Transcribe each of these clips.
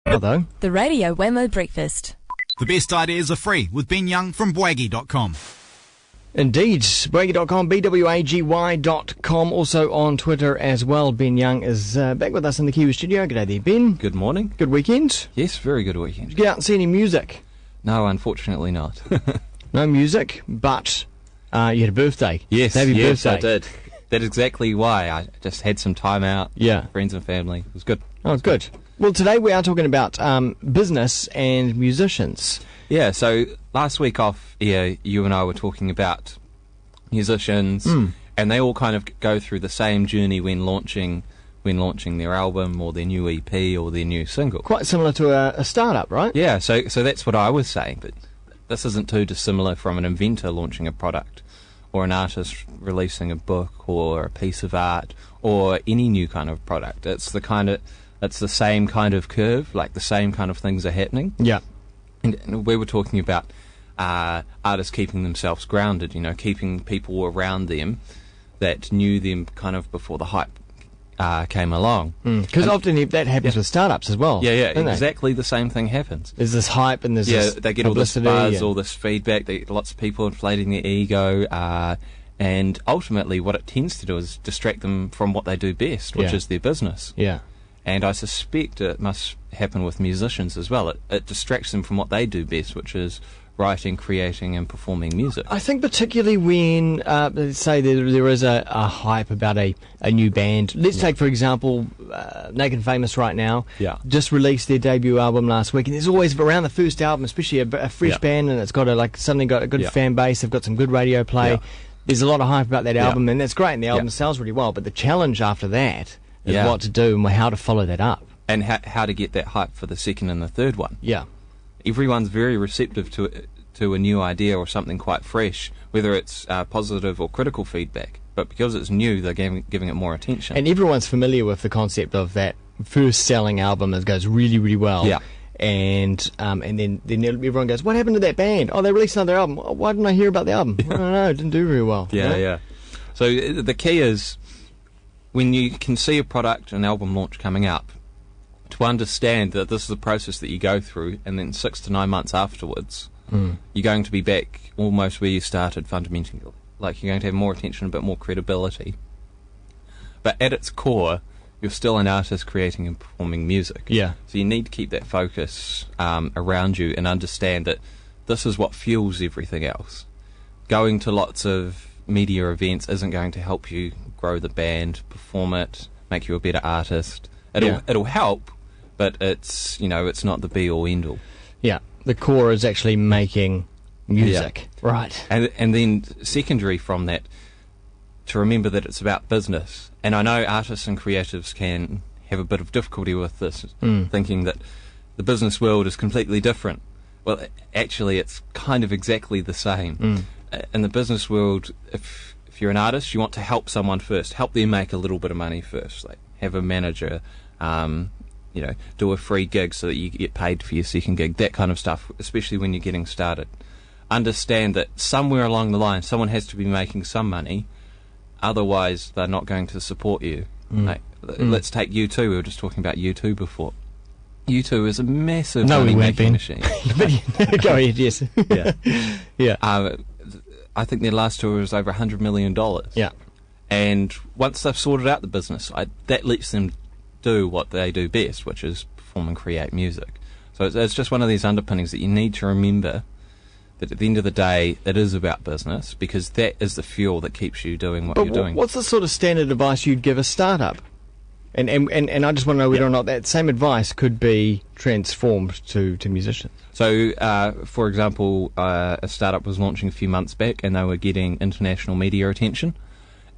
Although The Radio Wammo Breakfast. The best ideas are free with Ben Young from Bwaggy.com. indeed, Bwaggy.com, BWAGY.com, also on Twitter as well. Ben Young is back with us in the Kiwi studio. G'day there, Ben. Good morning. Good weekend? Yes, very good weekend. Did you get out and see any music? No, unfortunately not. No music, but you had a birthday. Yes, Happy birthday. I did. That's exactly why. I just had some time out. Yeah. Friends and family. It was good. Oh, good. Well, today we are talking about business and musicians. Yeah, so last week off air, you and I were talking about musicians, and they all kind of go through the same journey when launching their album or their new EP or their new single. Quite similar to a startup, right? Yeah, so that's what I was saying, but this isn't too dissimilar from an inventor launching a product or an artist releasing a book or a piece of art or any new kind of product. It's the same kind of curve, like the same kind of things are happening. Yeah. And we were talking about artists keeping themselves grounded, keeping people around them that knew them kind of before the hype came along. Because often that happens with startups as well. Yeah, don't they? exactly the same thing happens. There's this hype and there's this they get all this publicity buzz, all this feedback, lots of people inflating their ego, and ultimately what it tends to do is distract them from what they do best, which is their business. Yeah. And I suspect it must happen with musicians as well. It distracts them from what they do best, which is writing, creating and performing music. I think particularly when, let's say there is a hype about a new band. Let's take, for example, Naked and Famous right now. Yeah. Just released their debut album last week, and there's always, around the first album, especially a fresh band, and it's got suddenly got a good fan base, they've got some good radio play. Yeah. There's a lot of hype about that album, and that's great, and the album sells really well, but the challenge after that is what to do and how to follow that up. And how to get that hype for the second and the third one. Yeah. Everyone's very receptive to a new idea or something quite fresh, whether it's positive or critical feedback. But because it's new, they're giving it more attention. And everyone's familiar with the concept of that first selling album that goes really, really well. Yeah. And then everyone goes, what happened to that band? Oh, they released another album. Why didn't I hear about the album? I don't know, it didn't do very well. Yeah. So the key is, when you can see a product, an album launch coming up, to understand that this is a process that you go through, and then 6 to 9 months afterwards, you're going to be back almost where you started fundamentally. Like, you're going to have more attention, a bit more credibility. But at its core, you're still an artist creating and performing music. Yeah. So you need to keep that focus around you and understand that this is what fuels everything else. Going to lots of media events isn't going to help you grow the band, perform it, make you a better artist. It'll help, but it's not the be all end all. Yeah. The core is actually making music. Yeah. Right. And then secondary from that, to remember that it's about business. And I know artists and creatives can have a bit of difficulty with this, thinking that the business world is completely different. Well, actually, it's kind of exactly the same. In the business world, if you're an artist, you want to help someone first, help them make a little bit of money first, like have a manager, do a free gig so that you get paid for your second gig, that kind of stuff, especially when you're getting started. Understand that somewhere along the line, someone has to be making some money, otherwise they're not going to support you. Let's take U2, we were just talking about U2 before. U2 is a massive money-making machine. Go ahead, yes. Yeah. I think their last tour was over $100 million. Yeah. And once they've sorted out the business, that lets them do what they do best, which is perform and create music. So it's just one of these underpinnings that you need to remember, that at the end of the day, it is about business, because that is the fuel that keeps you doing what you're doing. What's the sort of standard advice you'd give a startup? And I just want to know whether or not that same advice could be transformed to musicians. So, for example, a startup was launching a few months back, and they were getting international media attention,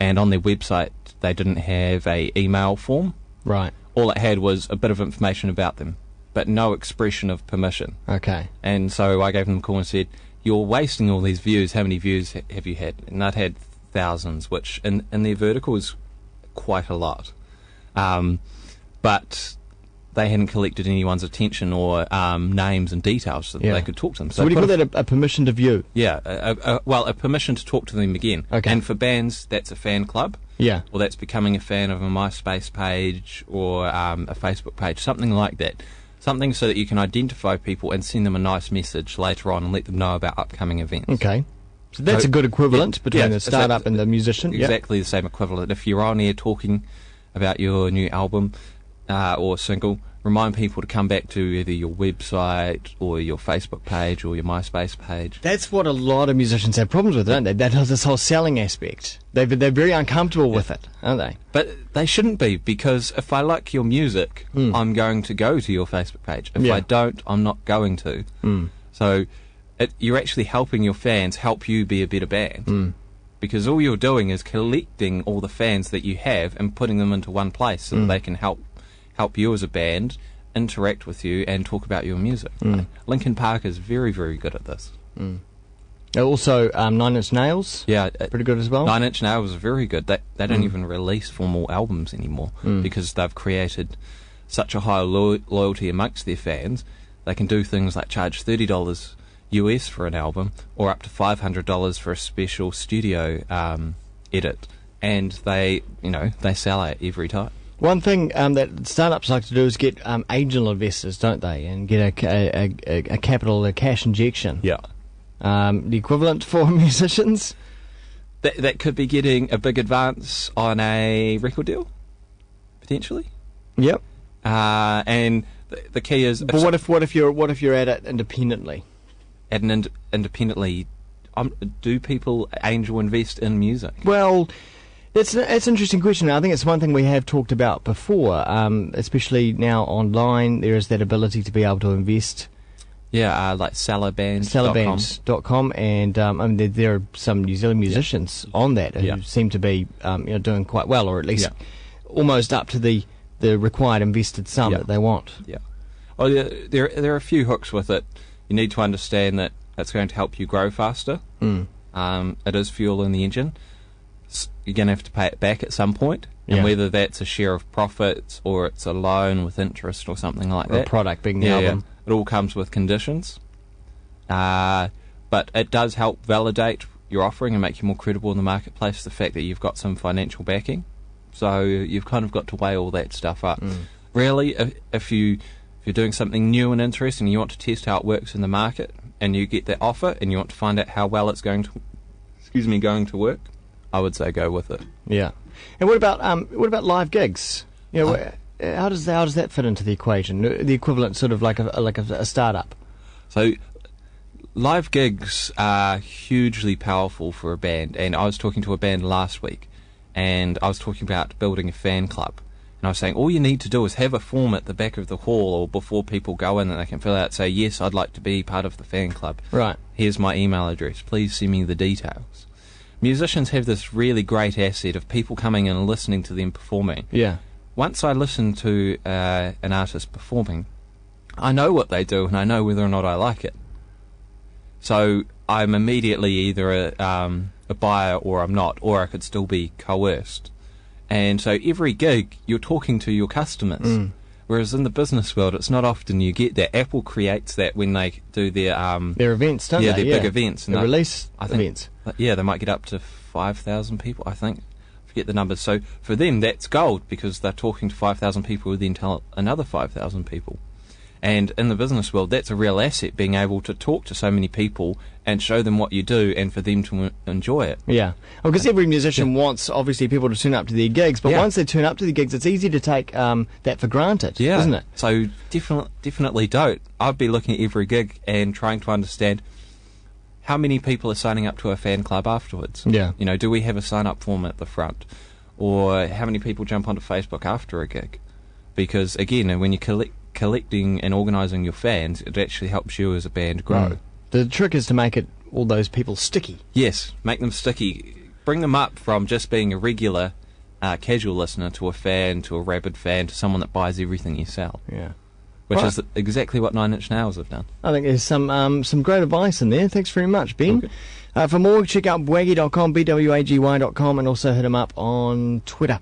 and on their website they didn't have a email form. Right. All it had was a bit of information about them, but no expression of permission. Okay. And so I gave them a call and said, you're wasting all these views, how many views have you had? And I'd had thousands, which in their vertical is quite a lot. But they hadn't collected anyone's attention or names and details so that they could talk to them. So what do you call that, a permission to view? Yeah, a permission to talk to them again. Okay. And for bands, that's a fan club. Yeah. Or that's becoming a fan of a MySpace page or a Facebook page, something like that. Something so that you can identify people and send them a nice message later on and let them know about upcoming events. Okay. So that's a good equivalent between the startup and the musician. Exactly the same equivalent. If you're on air talking about your new album or single, remind people to come back to either your website or your Facebook page or your MySpace page. That's what a lot of musicians have problems with, don't they? This whole selling aspect. They're very uncomfortable with it, aren't they? But they shouldn't be, because if I like your music, I'm going to go to your Facebook page. If I don't, I'm not going to. So you're actually helping your fans help you be a better band. Because all you're doing is collecting all the fans that you have and putting them into one place so that they can help you as a band, interact with you, and talk about your music. Linkin Park is very, very good at this. Also, Nine Inch Nails, pretty good as well. Nine Inch Nails is very good. They don't even release formal albums anymore because they've created such a high loyalty amongst their fans. They can do things like charge $30 US for an album, or up to $500 for a special studio edit, and they sell out every time. One thing that startups like to do is get angel investors, don't they, and get a capital, a cash injection. Yeah. The equivalent for musicians? That could be getting a big advance on a record deal, potentially. Yep. And the key is. But what if you're at it independently? Independently, do people angel invest in music? Well, it's an interesting question. I think it's one thing we have talked about before, especially now online. There is that ability to be able to invest. Yeah, like Sellerbands.com, and there are some New Zealand musicians on that who seem to be doing quite well, or at least almost up to the required invested sum that they want. Yeah. Well, there are a few hooks with it. You need to understand that it's going to help you grow faster. It is fuel in the engine. You're going to have to pay it back at some point, and whether that's a share of profits or it's a loan with interest or something like that. A product being the album. It all comes with conditions. But it does help validate your offering and make you more credible in the marketplace, the fact that you've got some financial backing. So you've kind of got to weigh all that stuff up. Really, if you're doing something new and interesting and you want to test how it works in the market, and you get that offer and you want to find out how well it's going to work, I would say go with it. Yeah. And what about live gigs? How does that fit into the equation? The equivalent, sort of like a startup. So, live gigs are hugely powerful for a band. And I was talking to a band last week, and I was talking about building a fan club. And I was saying, all you need to do is have a form at the back of the hall or before people go in, and they can fill out, say, yes, I'd like to be part of the fan club. Right. Here's my email address. Please send me the details. Musicians have this really great asset of people coming in and listening to them performing. Yeah. Once I listen to an artist performing, I know what they do and I know whether or not I like it. So I'm immediately either a buyer or I'm not, or I could still be coerced. And so every gig, you're talking to your customers. Whereas in the business world, it's not often you get that. Apple creates that when they do their events, don't they? Their big events. And release events. Yeah, they might get up to 5,000 people, I think. Forget the numbers. So for them, that's gold, because they're talking to 5,000 people who then tell another 5,000 people. And in the business world, that's a real asset, being able to talk to so many people and show them what you do and for them to enjoy it. Yeah. Well, because every musician wants, obviously, people to turn up to their gigs, but once they turn up to the gigs, it's easy to take that for granted, isn't it? So definitely don't. I'd be looking at every gig and trying to understand how many people are signing up to a fan club afterwards. Yeah. Do we have a sign-up form at the front? Or how many people jump onto Facebook after a gig? Because, again, when you're collecting and organising your fans, it actually helps you as a band grow. The trick is to make all those people sticky. Yes, make them sticky. Bring them up from just being a regular casual listener to a fan, to a rabid fan, to someone that buys everything you sell. Yeah. Which is exactly what Nine Inch Nails have done. I think there's some great advice in there. Thanks very much, Ben. Okay. For more, check out bwaggy.com, bwaggy.com, and also hit him up on Twitter.